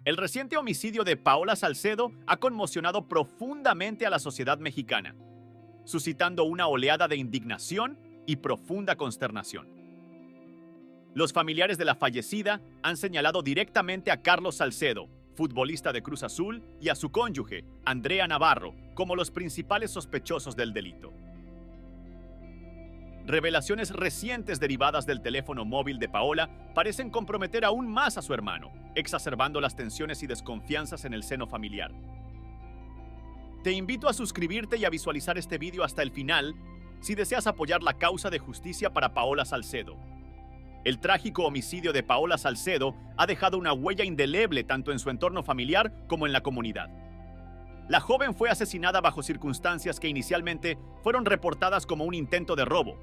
El reciente homicidio de Paola Salcedo ha conmocionado profundamente a la sociedad mexicana, suscitando una oleada de indignación y profunda consternación. Los familiares de la fallecida han señalado directamente a Carlos Salcedo, futbolista de Cruz Azul, y a su cónyuge, Andrea Navarro, como los principales sospechosos del delito. Revelaciones recientes derivadas del teléfono móvil de Paola parecen comprometer aún más a su hermano, exacerbando las tensiones y desconfianzas en el seno familiar. Te invito a suscribirte y a visualizar este video hasta el final si deseas apoyar la causa de justicia para Paola Salcedo. El trágico homicidio de Paola Salcedo ha dejado una huella indeleble tanto en su entorno familiar como en la comunidad. La joven fue asesinada bajo circunstancias que inicialmente fueron reportadas como un intento de robo.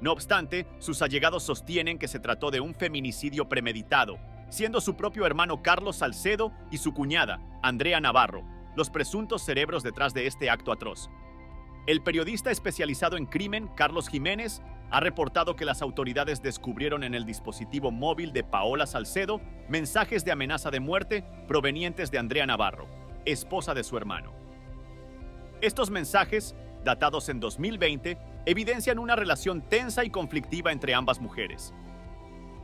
No obstante, sus allegados sostienen que se trató de un feminicidio premeditado, siendo su propio hermano Carlos Salcedo y su cuñada, Andrea Navarro, los presuntos cerebros detrás de este acto atroz. El periodista especializado en crimen, Carlos Jiménez, ha reportado que las autoridades descubrieron en el dispositivo móvil de Paola Salcedo mensajes de amenaza de muerte provenientes de Andrea Navarro, esposa de su hermano. Estos mensajes, datados en 2020, evidencian una relación tensa y conflictiva entre ambas mujeres.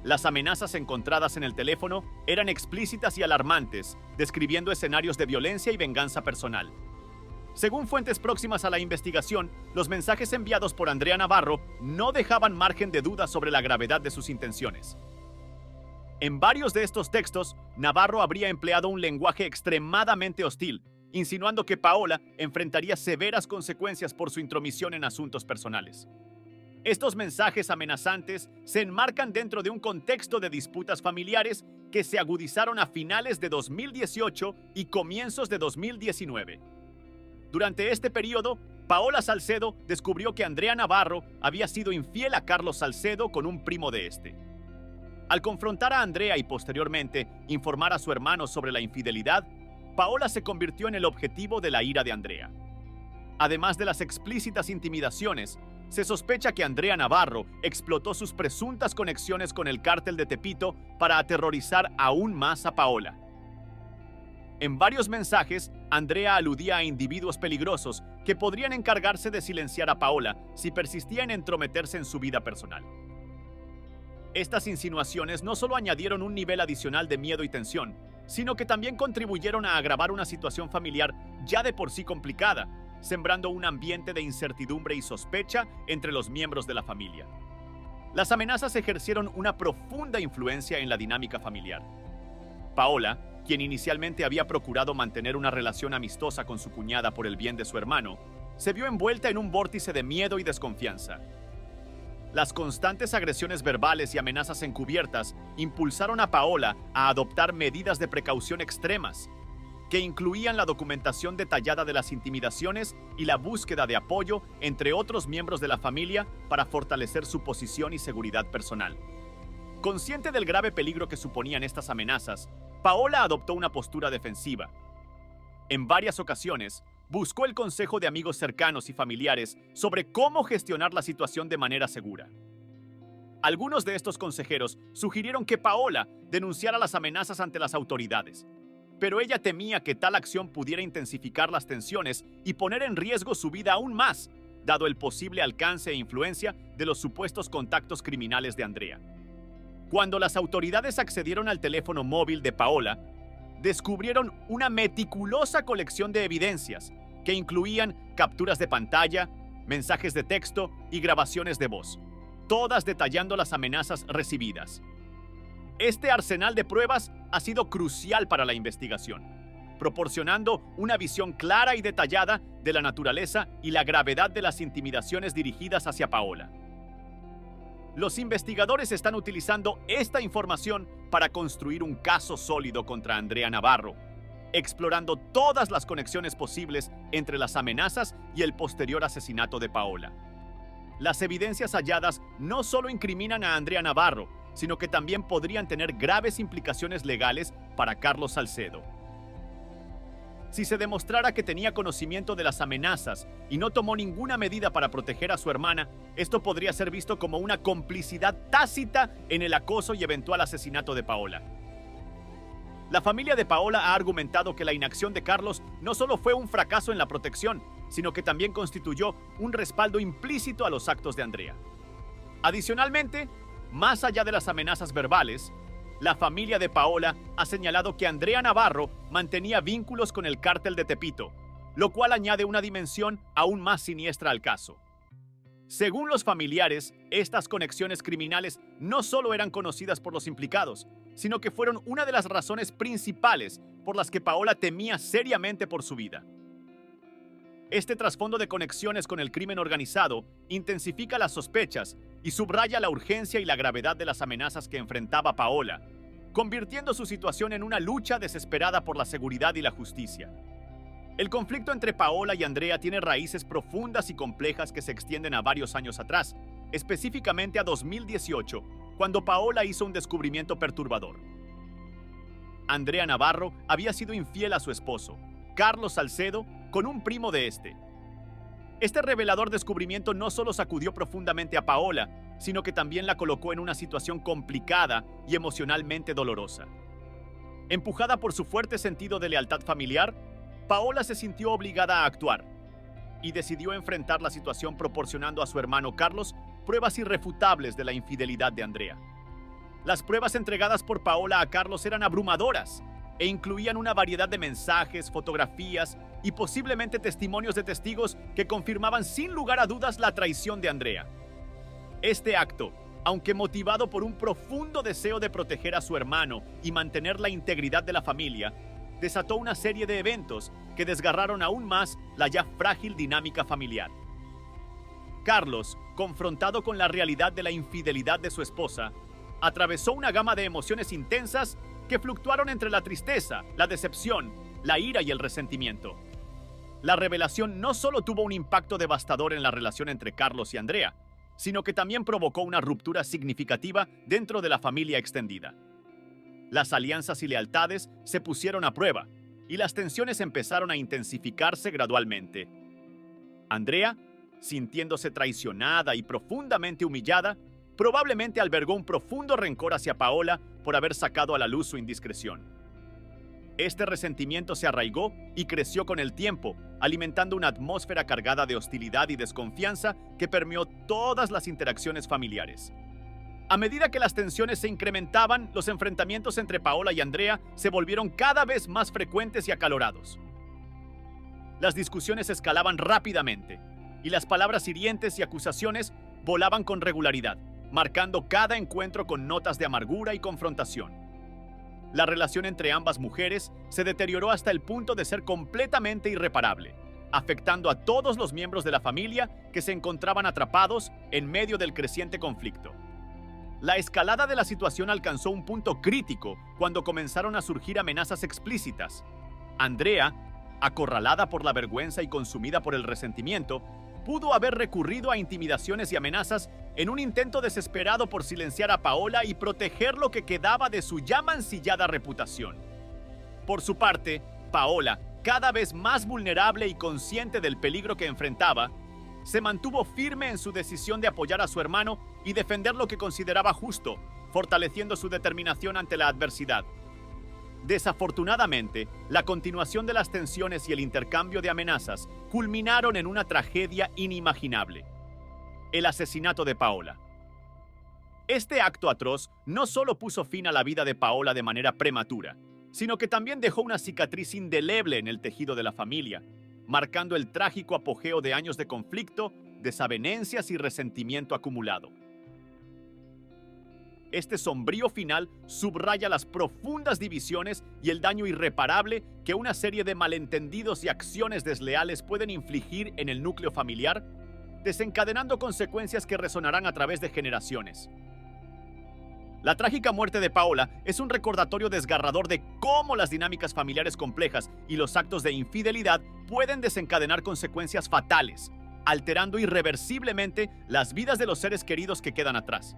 Las amenazas encontradas en el teléfono eran explícitas y alarmantes, describiendo escenarios de violencia y venganza personal. Según fuentes próximas a la investigación, los mensajes enviados por Andrea Navarro no dejaban margen de duda sobre la gravedad de sus intenciones. En varios de estos textos, Navarro habría empleado un lenguaje extremadamente hostil, insinuando que Paola enfrentaría severas consecuencias por su intromisión en asuntos personales. Estos mensajes amenazantes se enmarcan dentro de un contexto de disputas familiares que se agudizaron a finales de 2018 y comienzos de 2019. Durante este periodo, Paola Salcedo descubrió que Andrea Navarro había sido infiel a Carlos Salcedo con un primo de este. Al confrontar a Andrea y posteriormente informar a su hermano sobre la infidelidad, Paola se convirtió en el objetivo de la ira de Andrea. Además de las explícitas intimidaciones, se sospecha que Andrea Navarro explotó sus presuntas conexiones con el cártel de Tepito para aterrorizar aún más a Paola. En varios mensajes, Andrea aludía a individuos peligrosos que podrían encargarse de silenciar a Paola si persistía en entrometerse en su vida personal. Estas insinuaciones no solo añadieron un nivel adicional de miedo y tensión, sino que también contribuyeron a agravar una situación familiar ya de por sí complicada, sembrando un ambiente de incertidumbre y sospecha entre los miembros de la familia. Las amenazas ejercieron una profunda influencia en la dinámica familiar. Paola, quien inicialmente había procurado mantener una relación amistosa con su cuñada por el bien de su hermano, se vio envuelta en un vórtice de miedo y desconfianza. Las constantes agresiones verbales y amenazas encubiertas impulsaron a Paola a adoptar medidas de precaución extremas, que incluían la documentación detallada de las intimidaciones y la búsqueda de apoyo entre otros miembros de la familia para fortalecer su posición y seguridad personal. Consciente del grave peligro que suponían estas amenazas, Paola adoptó una postura defensiva. En varias ocasiones, buscó el consejo de amigos cercanos y familiares sobre cómo gestionar la situación de manera segura. Algunos de estos consejeros sugirieron que Paola denunciara las amenazas ante las autoridades, pero ella temía que tal acción pudiera intensificar las tensiones y poner en riesgo su vida aún más, dado el posible alcance e influencia de los supuestos contactos criminales de Andrea. Cuando las autoridades accedieron al teléfono móvil de Paola, descubrieron una meticulosa colección de evidencias que incluían capturas de pantalla, mensajes de texto y grabaciones de voz, todas detallando las amenazas recibidas. Este arsenal de pruebas ha sido crucial para la investigación, proporcionando una visión clara y detallada de la naturaleza y la gravedad de las intimidaciones dirigidas hacia Paola. Los investigadores están utilizando esta información para construir un caso sólido contra Andrea Navarro, explorando todas las conexiones posibles entre las amenazas y el posterior asesinato de Paola. Las evidencias halladas no solo incriminan a Andrea Navarro, sino que también podrían tener graves implicaciones legales para Carlos Salcedo. Si se demostrara que tenía conocimiento de las amenazas y no tomó ninguna medida para proteger a su hermana, esto podría ser visto como una complicidad tácita en el acoso y eventual asesinato de Paola. La familia de Paola ha argumentado que la inacción de Carlos no solo fue un fracaso en la protección, sino que también constituyó un respaldo implícito a los actos de Andrea. Adicionalmente, más allá de las amenazas verbales, la familia de Paola ha señalado que Andrea Navarro mantenía vínculos con el cártel de Tepito, lo cual añade una dimensión aún más siniestra al caso. Según los familiares, estas conexiones criminales no solo eran conocidas por los implicados, sino que fueron una de las razones principales por las que Paola temía seriamente por su vida. Este trasfondo de conexiones con el crimen organizado intensifica las sospechas y subraya la urgencia y la gravedad de las amenazas que enfrentaba Paola, convirtiendo su situación en una lucha desesperada por la seguridad y la justicia. El conflicto entre Paola y Andrea tiene raíces profundas y complejas que se extienden a varios años atrás, específicamente a 2018, cuando Paola hizo un descubrimiento perturbador. Andrea Navarro había sido infiel a su esposo, Carlos Salcedo, con un primo de este. Este revelador descubrimiento no solo sacudió profundamente a Paola, sino que también la colocó en una situación complicada y emocionalmente dolorosa. Empujada por su fuerte sentido de lealtad familiar, Paola se sintió obligada a actuar y decidió enfrentar la situación proporcionando a su hermano Carlos pruebas irrefutables de la infidelidad de Andrea. Las pruebas entregadas por Paola a Carlos eran abrumadoras e incluían una variedad de mensajes, fotografías y posiblemente testimonios de testigos que confirmaban sin lugar a dudas la traición de Andrea. Este acto, aunque motivado por un profundo deseo de proteger a su hermano y mantener la integridad de la familia, desató una serie de eventos que desgarraron aún más la ya frágil dinámica familiar. Carlos, confrontado con la realidad de la infidelidad de su esposa, atravesó una gama de emociones intensas que fluctuaron entre la tristeza, la decepción, la ira y el resentimiento. La revelación no solo tuvo un impacto devastador en la relación entre Carlos y Andrea, sino que también provocó una ruptura significativa dentro de la familia extendida. Las alianzas y lealtades se pusieron a prueba y las tensiones empezaron a intensificarse gradualmente. Andrea, sintiéndose traicionada y profundamente humillada, probablemente albergó un profundo rencor hacia Paola por haber sacado a la luz su indiscreción. Este resentimiento se arraigó y creció con el tiempo, alimentando una atmósfera cargada de hostilidad y desconfianza que permeó todas las interacciones familiares. A medida que las tensiones se incrementaban, los enfrentamientos entre Paola y Andrea se volvieron cada vez más frecuentes y acalorados. Las discusiones escalaban rápidamente, y las palabras hirientes y acusaciones volaban con regularidad, marcando cada encuentro con notas de amargura y confrontación. La relación entre ambas mujeres se deterioró hasta el punto de ser completamente irreparable, afectando a todos los miembros de la familia que se encontraban atrapados en medio del creciente conflicto. La escalada de la situación alcanzó un punto crítico cuando comenzaron a surgir amenazas explícitas. Andrea, acorralada por la vergüenza y consumida por el resentimiento, pudo haber recurrido a intimidaciones y amenazas en un intento desesperado por silenciar a Paola y proteger lo que quedaba de su ya mancillada reputación. Por su parte, Paola, cada vez más vulnerable y consciente del peligro que enfrentaba, se mantuvo firme en su decisión de apoyar a su hermano y defender lo que consideraba justo, fortaleciendo su determinación ante la adversidad. Desafortunadamente, la continuación de las tensiones y el intercambio de amenazas culminaron en una tragedia inimaginable: el asesinato de Paola. Este acto atroz no solo puso fin a la vida de Paola de manera prematura, sino que también dejó una cicatriz indeleble en el tejido de la familia, marcando el trágico apogeo de años de conflicto, desavenencias y resentimiento acumulado. Este sombrío final subraya las profundas divisiones y el daño irreparable que una serie de malentendidos y acciones desleales pueden infligir en el núcleo familiar, desencadenando consecuencias que resonarán a través de generaciones. La trágica muerte de Paola es un recordatorio desgarrador de cómo las dinámicas familiares complejas y los actos de infidelidad pueden desencadenar consecuencias fatales, alterando irreversiblemente las vidas de los seres queridos que quedan atrás.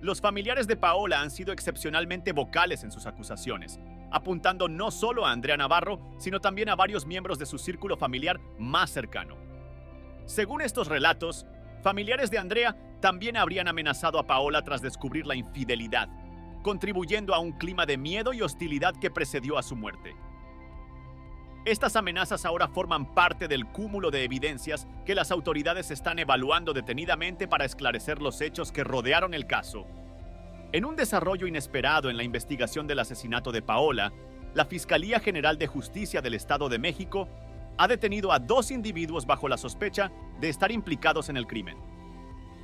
Los familiares de Paola han sido excepcionalmente vocales en sus acusaciones, apuntando no solo a Andrea Navarro, sino también a varios miembros de su círculo familiar más cercano. Según estos relatos, familiares de Andrea también habrían amenazado a Paola tras descubrir la infidelidad, contribuyendo a un clima de miedo y hostilidad que precedió a su muerte. Estas amenazas ahora forman parte del cúmulo de evidencias que las autoridades están evaluando detenidamente para esclarecer los hechos que rodearon el caso. En un desarrollo inesperado en la investigación del asesinato de Paola, la Fiscalía General de Justicia del Estado de México ha detenido a 2 individuos bajo la sospecha de estar implicados en el crimen.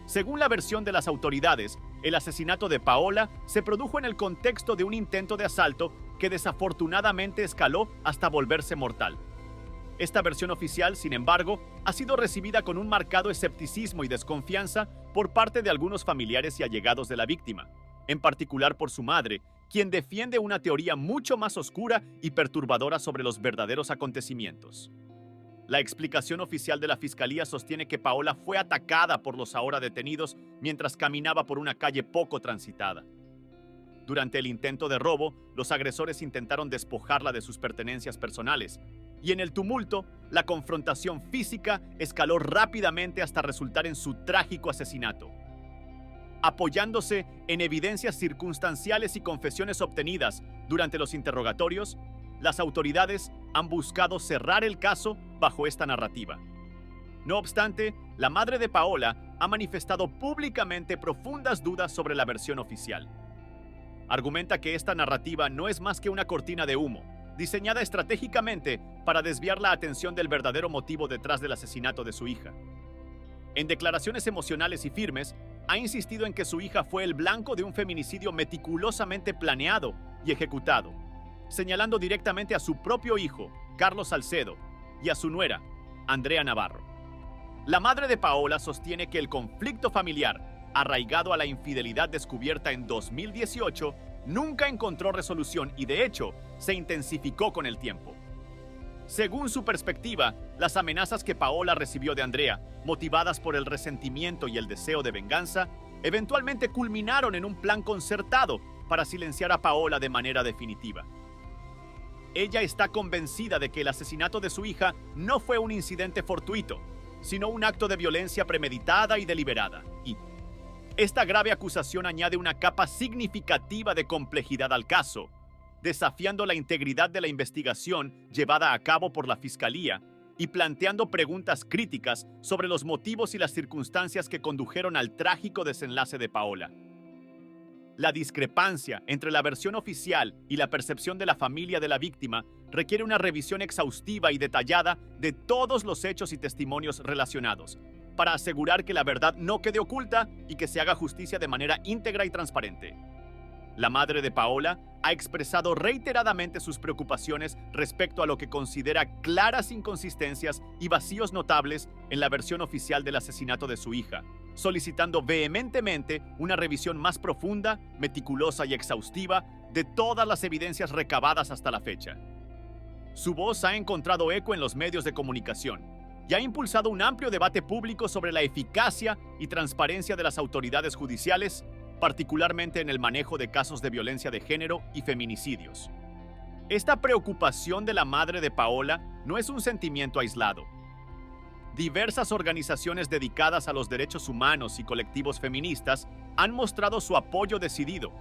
Según la versión de las autoridades, el asesinato de Paola se produjo en el contexto de un intento de asalto que desafortunadamente escaló hasta volverse mortal. Esta versión oficial, sin embargo, ha sido recibida con un marcado escepticismo y desconfianza por parte de algunos familiares y allegados de la víctima, en particular por su madre, quien defiende una teoría mucho más oscura y perturbadora sobre los verdaderos acontecimientos. La explicación oficial de la Fiscalía sostiene que Paola fue atacada por los ahora detenidos mientras caminaba por una calle poco transitada. Durante el intento de robo, los agresores intentaron despojarla de sus pertenencias personales, y en el tumulto, la confrontación física escaló rápidamente hasta resultar en su trágico asesinato. Apoyándose en evidencias circunstanciales y confesiones obtenidas durante los interrogatorios, las autoridades han buscado cerrar el caso bajo esta narrativa. No obstante, la madre de Paola ha manifestado públicamente profundas dudas sobre la versión oficial. Argumenta que esta narrativa no es más que una cortina de humo, diseñada estratégicamente para desviar la atención del verdadero motivo detrás del asesinato de su hija. En declaraciones emocionales y firmes, ha insistido en que su hija fue el blanco de un feminicidio meticulosamente planeado y ejecutado, señalando directamente a su propio hijo, Carlos Salcedo, y a su nuera, Andrea Navarro. La madre de Paola sostiene que el conflicto familiar, arraigado a la infidelidad descubierta en 2018, nunca encontró resolución y, de hecho, se intensificó con el tiempo. Según su perspectiva, las amenazas que Paola recibió de Andrea, motivadas por el resentimiento y el deseo de venganza, eventualmente culminaron en un plan concertado para silenciar a Paola de manera definitiva. Ella está convencida de que el asesinato de su hija no fue un incidente fortuito, sino un acto de violencia premeditada y deliberada. Y esta grave acusación añade una capa significativa de complejidad al caso, desafiando la integridad de la investigación llevada a cabo por la Fiscalía y planteando preguntas críticas sobre los motivos y las circunstancias que condujeron al trágico desenlace de Paola. La discrepancia entre la versión oficial y la percepción de la familia de la víctima requiere una revisión exhaustiva y detallada de todos los hechos y testimonios relacionados, para asegurar que la verdad no quede oculta y que se haga justicia de manera íntegra y transparente. La madre de Paola ha expresado reiteradamente sus preocupaciones respecto a lo que considera claras inconsistencias y vacíos notables en la versión oficial del asesinato de su hija, solicitando vehementemente una revisión más profunda, meticulosa y exhaustiva de todas las evidencias recabadas hasta la fecha. Su voz ha encontrado eco en los medios de comunicación y ha impulsado un amplio debate público sobre la eficacia y transparencia de las autoridades judiciales, particularmente en el manejo de casos de violencia de género y feminicidios. Esta preocupación de la madre de Paola no es un sentimiento aislado. Diversas organizaciones dedicadas a los derechos humanos y colectivos feministas han mostrado su apoyo decidido,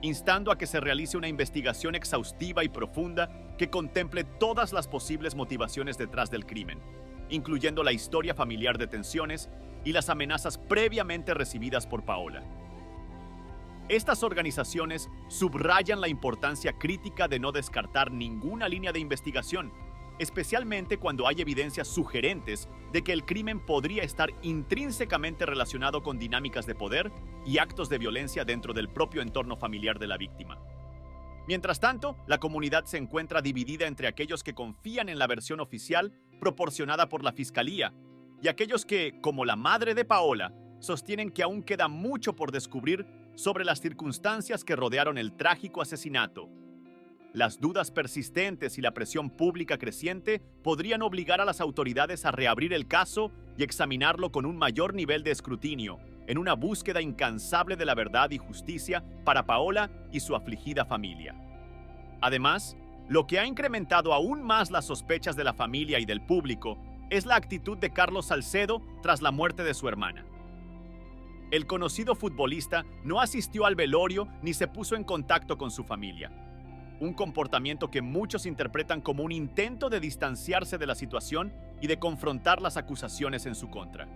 instando a que se realice una investigación exhaustiva y profunda que contemple todas las posibles motivaciones detrás del crimen, incluyendo la historia familiar de tensiones y las amenazas previamente recibidas por Paola. Estas organizaciones subrayan la importancia crítica de no descartar ninguna línea de investigación, especialmente cuando hay evidencias sugerentes de que el crimen podría estar intrínsecamente relacionado con dinámicas de poder y actos de violencia dentro del propio entorno familiar de la víctima. Mientras tanto, la comunidad se encuentra dividida entre aquellos que confían en la versión oficial proporcionada por la Fiscalía y aquellos que, como la madre de Paola, sostienen que aún queda mucho por descubrir sobre las circunstancias que rodearon el trágico asesinato. Las dudas persistentes y la presión pública creciente podrían obligar a las autoridades a reabrir el caso y examinarlo con un mayor nivel de escrutinio, en una búsqueda incansable de la verdad y justicia para Paola y su afligida familia. Además, lo que ha incrementado aún más las sospechas de la familia y del público es la actitud de Carlos Salcedo tras la muerte de su hermana. El conocido futbolista no asistió al velorio ni se puso en contacto con su familia. Un comportamiento que muchos interpretan como un intento de distanciarse de la situación y de confrontar las acusaciones en su contra.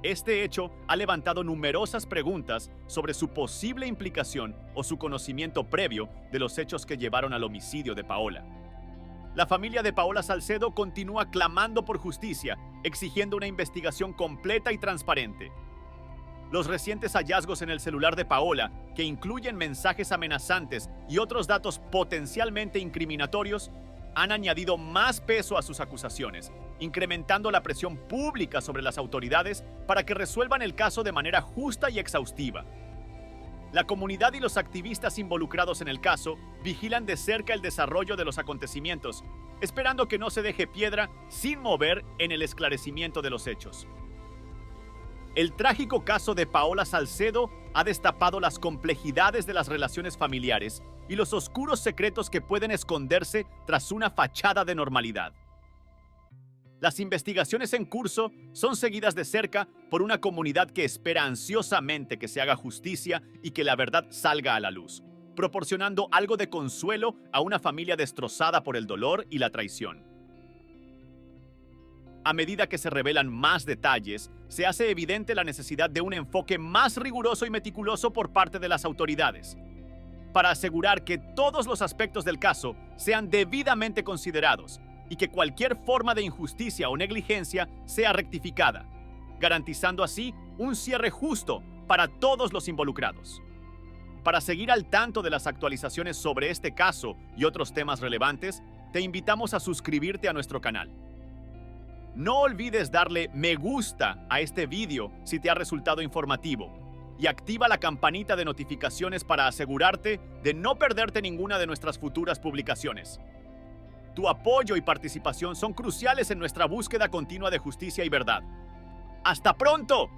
Este hecho ha levantado numerosas preguntas sobre su posible implicación o su conocimiento previo de los hechos que llevaron al homicidio de Paola. La familia de Paola Salcedo continúa clamando por justicia, exigiendo una investigación completa y transparente. Los recientes hallazgos en el celular de Paola, que incluyen mensajes amenazantes y otros datos potencialmente incriminatorios, han añadido más peso a sus acusaciones, incrementando la presión pública sobre las autoridades para que resuelvan el caso de manera justa y exhaustiva. La comunidad y los activistas involucrados en el caso vigilan de cerca el desarrollo de los acontecimientos, esperando que no se deje piedra sin mover en el esclarecimiento de los hechos. El trágico caso de Paola Salcedo ha destapado las complejidades de las relaciones familiares y los oscuros secretos que pueden esconderse tras una fachada de normalidad. Las investigaciones en curso son seguidas de cerca por una comunidad que espera ansiosamente que se haga justicia y que la verdad salga a la luz, proporcionando algo de consuelo a una familia destrozada por el dolor y la traición. A medida que se revelan más detalles, se hace evidente la necesidad de un enfoque más riguroso y meticuloso por parte de las autoridades, para asegurar que todos los aspectos del caso sean debidamente considerados y que cualquier forma de injusticia o negligencia sea rectificada, garantizando así un cierre justo para todos los involucrados. Para seguir al tanto de las actualizaciones sobre este caso y otros temas relevantes, te invitamos a suscribirte a nuestro canal. No olvides darle me gusta a este video si te ha resultado informativo y activa la campanita de notificaciones para asegurarte de no perderte ninguna de nuestras futuras publicaciones. Tu apoyo y participación son cruciales en nuestra búsqueda continua de justicia y verdad. ¡Hasta pronto!